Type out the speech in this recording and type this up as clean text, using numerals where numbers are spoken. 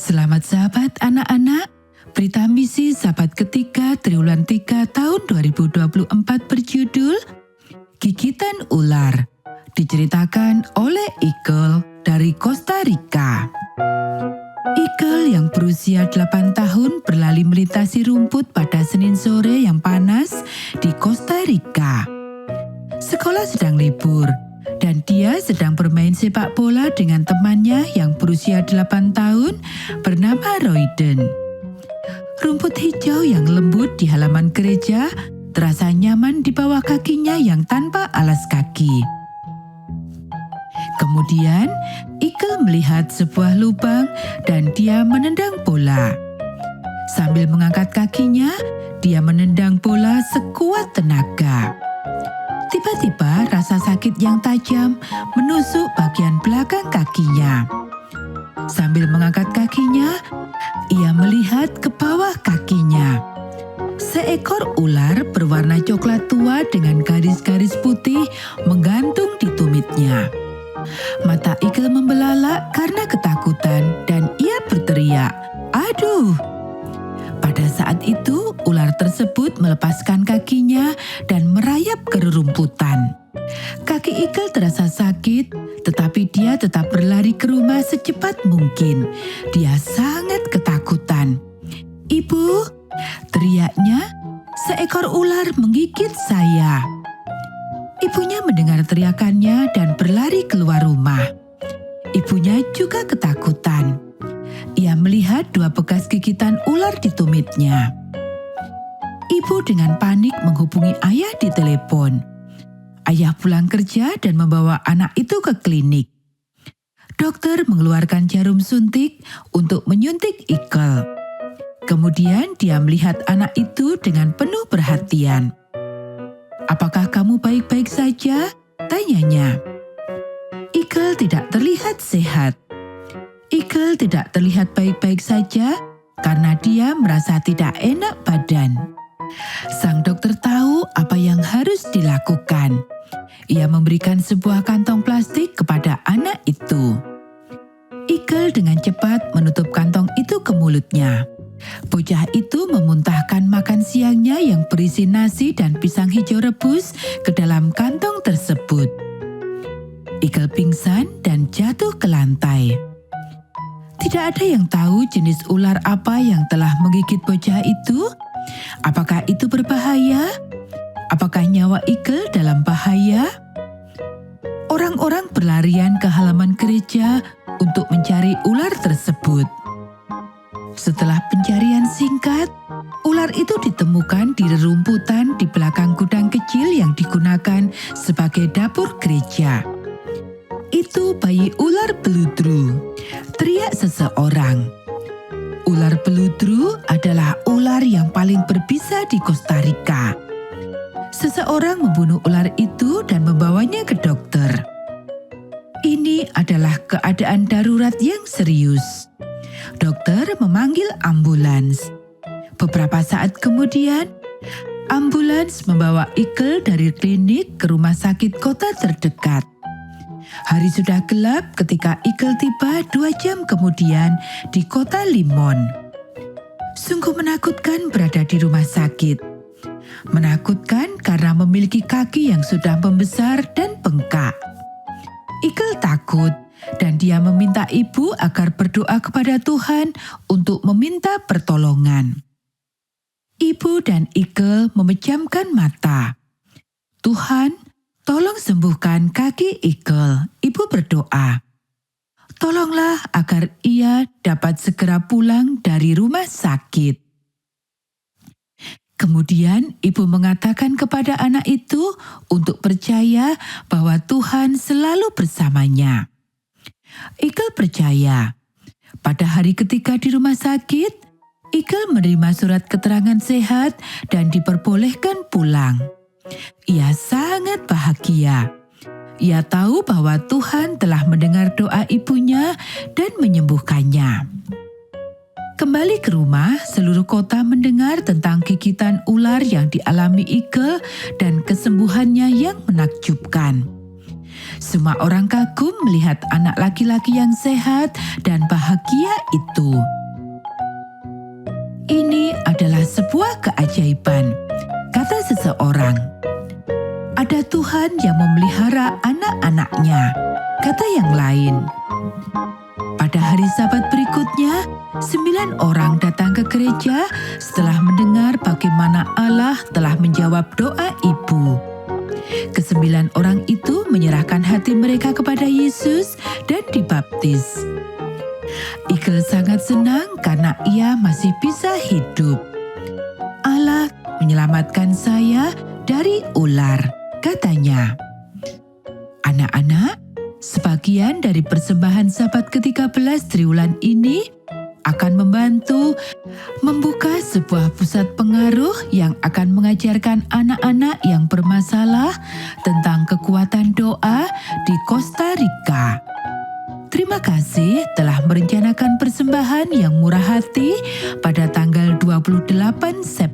Selamat sahabat anak-anak, berita misi sahabat ketiga triwulan 3 tahun 2024 berjudul Gigitan Ular, diceritakan oleh Eagle dari Costa Rica. Eagle yang berusia 8 tahun berlari melintasi rumput pada Senin sore yang panas di Costa Rica. Sekolah sedang libur dan dia sedang bermain sepak bola dengan temannya yang berusia 8 tahun bernama Royden. Rumput hijau yang lembut di halaman gereja terasa nyaman di bawah kakinya yang tanpa alas kaki. Kemudian, Eagle melihat sebuah lubang dan dia menendang bola. Sambil mengangkat kakinya, dia menendang bola sekuat tenaga. Tiba-tiba rasa sakit yang tajam menusuk bagian belakang kakinya. Sambil mengangkat kakinya, ia melihat ke bawah kakinya. Seekor ular berwarna coklat tua dengan garis-garis putih menggantung di tumitnya. Mata Eagle membelalak karena ketakutan dan ia berteriak, "Aduh!" Pada saat itu, ular tersebut melepaskan kakinya dan merayap ke rerumputan. Kaki Eagle terasa sakit, tetapi dia tetap berlari ke rumah secepat mungkin. Dia sangat ketakutan. "Ibu," teriaknya, "seekor ular menggigit saya." Ibunya mendengar teriakannya dan berlari keluar rumah. Ibunya juga ketakutan. Ia melihat 2 bekas gigitan ular di tumitnya. Ibu dengan panik menghubungi ayah di telepon. Ayah pulang kerja dan membawa anak itu ke klinik. Dokter mengeluarkan jarum suntik untuk menyuntik Eagle. Kemudian dia melihat anak itu dengan penuh perhatian. "Apakah kamu baik-baik saja?" tanyanya. Eagle tidak terlihat sehat. Eagle tidak terlihat baik-baik saja karena dia merasa tidak enak badan. Sang dokter tahu apa yang harus dilakukan. Ia memberikan sebuah kantong plastik kepada anak itu. Eagle dengan cepat menutup kantong itu ke mulutnya. Bocah itu memuntahkan makan siangnya yang berisi nasi dan pisang hijau rebus ke dalam kantong tersebut. Eagle pingsan dan jatuh ke lantai. Tidak ada yang tahu jenis ular apa yang telah menggigit bocah itu. Apakah itu berbahaya? Apakah nyawa Eagle dalam bahaya? Orang-orang berlarian ke halaman gereja untuk mencari ular tersebut. Setelah pencarian singkat, ular itu ditemukan di rerumputan di belakang gudang kecil yang digunakan sebagai dapur gereja. "Itu bayi ular beludru," teriak seseorang. Ular beludru adalah ular yang paling berbisa di Costa Rica. Seseorang membunuh ular itu dan membawanya ke dokter. Ini adalah keadaan darurat yang serius. Dokter memanggil ambulans. Beberapa saat kemudian, ambulans membawa Eagle dari klinik ke rumah sakit kota terdekat. Hari sudah gelap ketika Eagle tiba 2 jam kemudian di kota Limon. Sungguh menakutkan berada di rumah sakit. Menakutkan karena memiliki kaki yang sudah membesar dan bengkak. Eagle takut dan dia meminta ibu agar berdoa kepada Tuhan untuk meminta pertolongan. Ibu dan Eagle memejamkan mata. "Tuhan, tolong sembuhkan kaki Eagle," ibu berdoa. "Tolonglah agar ia dapat segera pulang dari rumah sakit." Kemudian ibu mengatakan kepada anak itu untuk percaya bahwa Tuhan selalu bersamanya. Eagle percaya. Pada hari ketiga di rumah sakit, Eagle menerima surat keterangan sehat dan diperbolehkan pulang. Ia sangat bahagia. Ia tahu bahwa Tuhan telah mendengar doa ibunya dan menyembuhkannya. Kembali ke rumah, seluruh kota mendengar tentang gigitan ular yang dialami Eagle dan kesembuhannya yang menakjubkan. Semua orang kagum melihat anak laki-laki yang sehat dan bahagia itu. adalah sebuah keajaiban, kata seseorang. Ada Tuhan yang memelihara anak-anaknya, kata yang lain. Pada hari Sabat berikutnya, 9 orang datang ke gereja setelah mendengar bagaimana Allah telah menjawab doa ibu. Ke-9 orang itu menyerahkan hati mereka kepada Yesus dan dibaptis. Eagle sangat senang karena ia masih bisa hidup. Allah menyelamatkan saya dari ular, katanya. Anak-anak, sebagian dari persembahan Sabat ke-13 triwulan ini akan membantu membuka sebuah pusat pengaruh yang akan mengajarkan anak-anak yang bermasalah tentang kekuatan doa di Costa Rica. Terima kasih telah merencanakan persembahan yang murah hati pada tanggal 28 September.